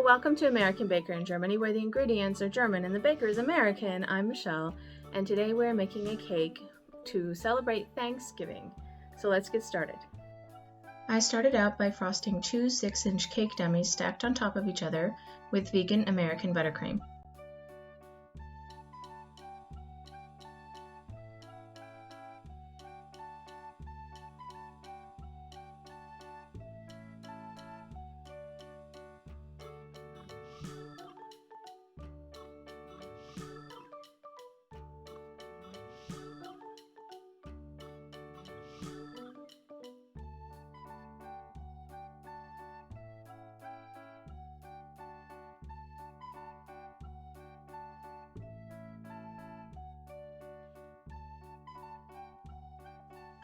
welcome to American Baker in Germany, where the ingredients are German and the baker is American. I'm Michelle, and today we're making a cake to celebrate Thanksgiving. So let's get started. I started out by frosting two 6-inch cake dummies stacked on top of each other with vegan American buttercream.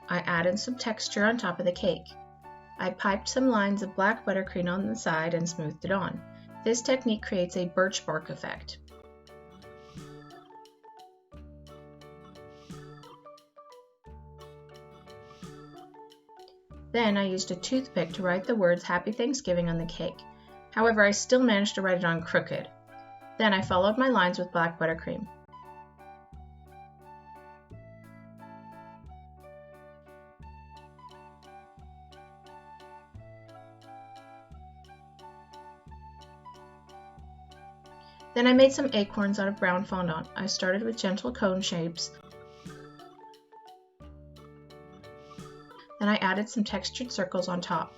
I added some texture on top of the cake. I piped some lines of black buttercream on the side and smoothed it on. This technique creates a birch bark effect. Then I used a toothpick to write the words Happy Thanksgiving on the cake. However, I still managed to write it on crooked. Then I followed my lines with black buttercream. Then I made some acorns out of brown fondant. I started with gentle cone shapes. Then I added some textured circles on top.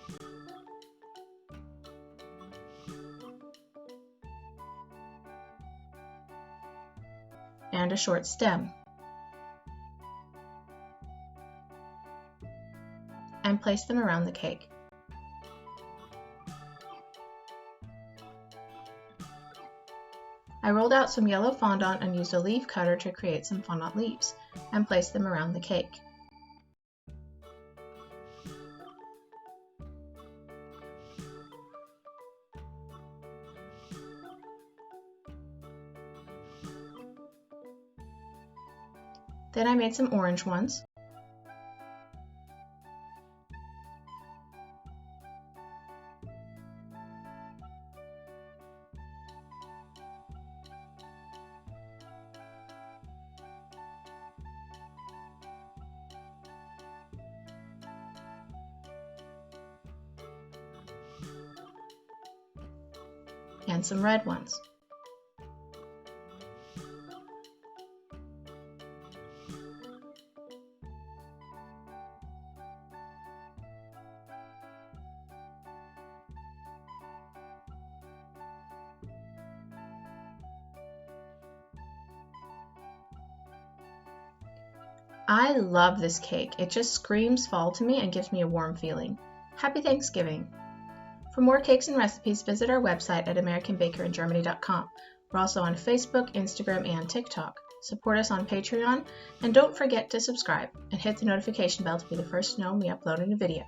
And a short stem. And placed them around the cake. I rolled out some yellow fondant and used a leaf cutter to create some fondant leaves, and placed them around the cake. Then I made some orange ones. And some red ones. I love this cake. It just screams fall to me and gives me a warm feeling. Happy Thanksgiving! For more cakes and recipes, visit our website at AmericanBakerInGermany.com. We're also on Facebook, Instagram, and TikTok. Support us on Patreon, and don't forget to subscribe and hit the notification bell to be the first to know when we upload a new video.